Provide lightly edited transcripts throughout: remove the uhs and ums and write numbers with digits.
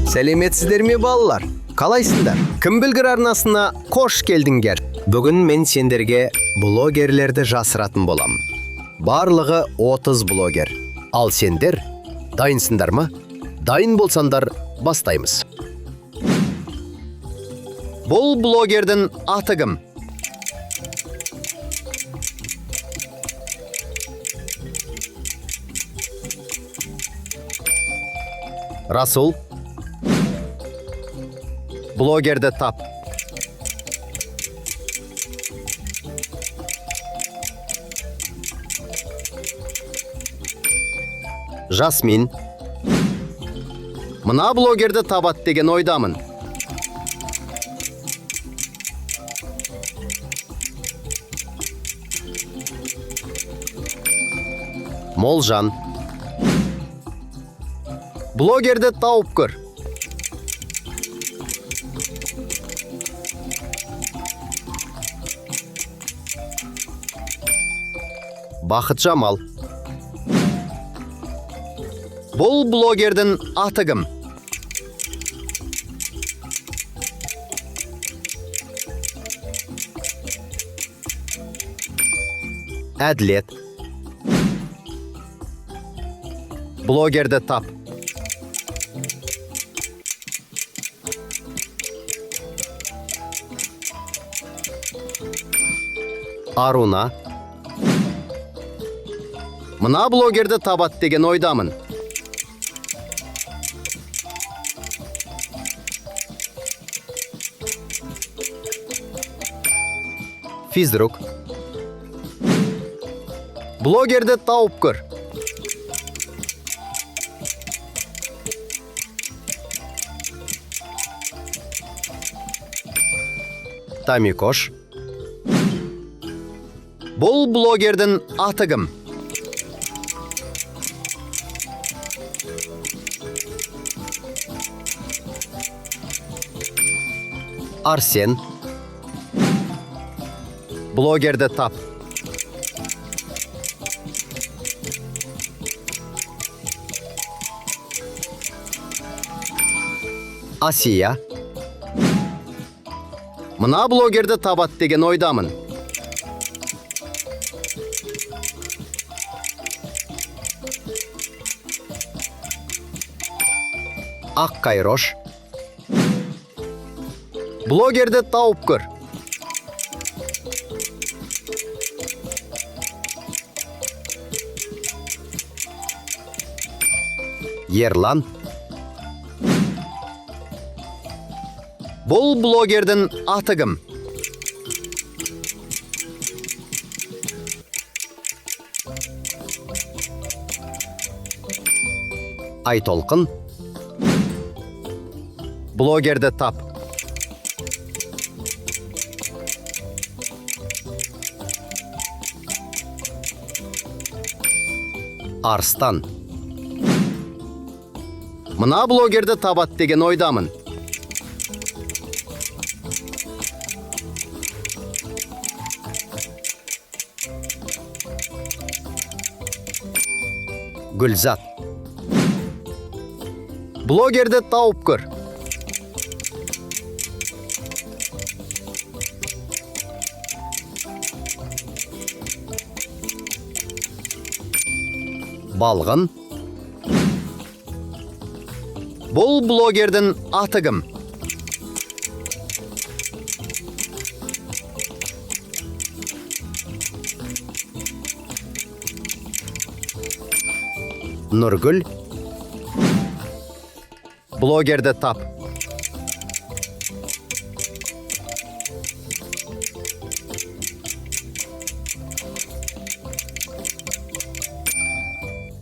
Сәлеметсіздер балалар? Қалайсыңдар? Кім білгір арнасына қош келдіңдер. Бүгін мен сендерге блогерлерді жасыратын болам. Барлығы 30 блогер. Ал сендер дайынсыңдар ма? Дайын болсандар бастаймыз. Бұл блогердің аты кім? Расул. Блогерді тап. Жасмин. Мына блогерді табат деген ойдамын. Молжан. Блогерді тауып көр. Бақыт Жамал. Бұл блогердің аты кім? Әділет. Блогерді тап. Аруна. Мына блогерді табат деген ойдамын. Физрук. Блогерді тауып көр. Тамикош. Бұл блогердің аты кім? Арсен. Блогерді тап. Асия. Мына блогерді табат деген ойдамын. Аққайрош. Блогерді тауып көр. Ерлан. Бұл блогердің аты кім? Айтолқын. Блогерді тап. Арстан. Мына блогерді табат деген ойдамын. Гүлзат. Блогерді тауып көр. Балғын. Бұл блогердің аты кім? Нұргүл. Блогерді тап.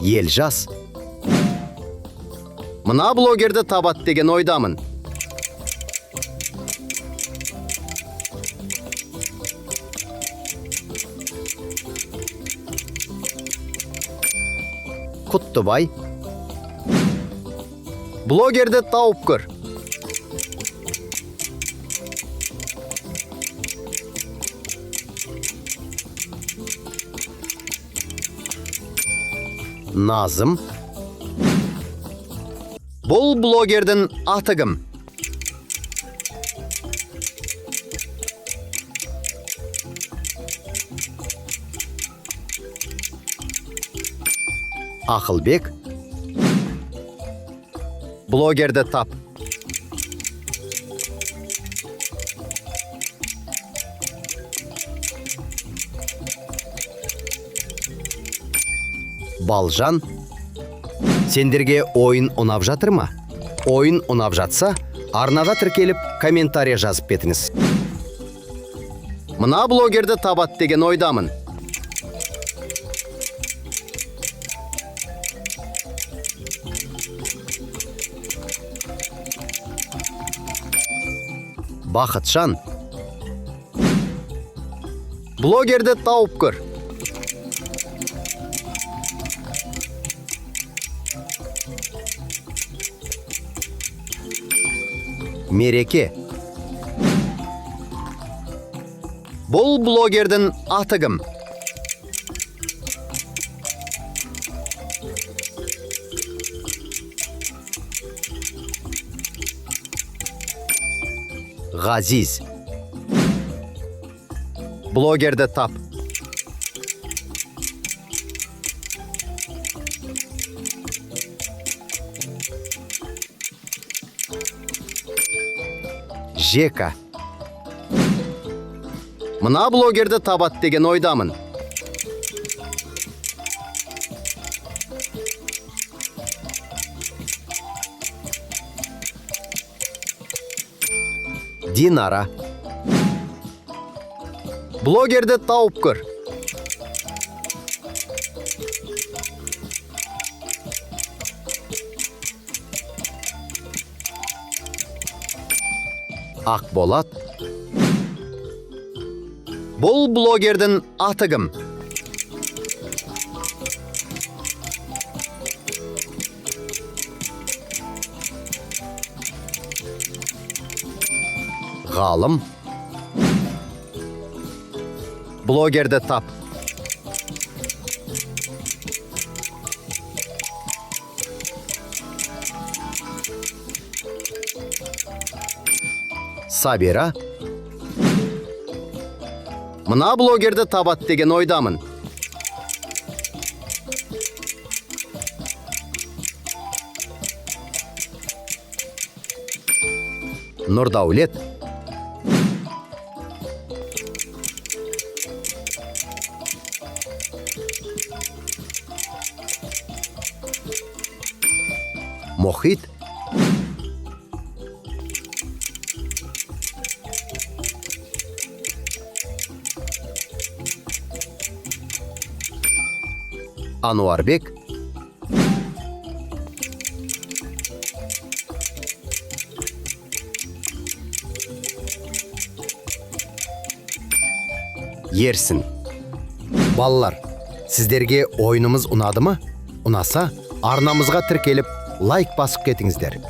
Елжас. Мына блогерді табат деген ойдамын. Құттыбай. Блогерді тауып көр. Назым. Бұл блогердің аты кім? Ақылбек. Блогерді тап. Балжан. Сендерге ойын ұнап жатыр ма? Ойын ұнап жатса, арнаға тіркеліп комментария жазып кетіңіз. Мына блогерді табат деген ойдамын. Бақытжан. Блогерді тауып көр. Мереке. Бұл блогердің аты кім? Ғазиз. Блогерді тап. Жека. Мына блогерді табат деген ойдамын. Динара. Блогерді тауып көр. Ақболат. Бұл блогердің аты кім? Ғалым. Блогерді тап. Сабира. Мына блогерді табат деген ойдамын. Нұрдаулет. Мохит. Ануарбек. Ерсін. Балалар, сіздерге ойынымыз ұнады ма? Ұнаса, арнамызға тіркеліп, лайк басып кетіңіздер.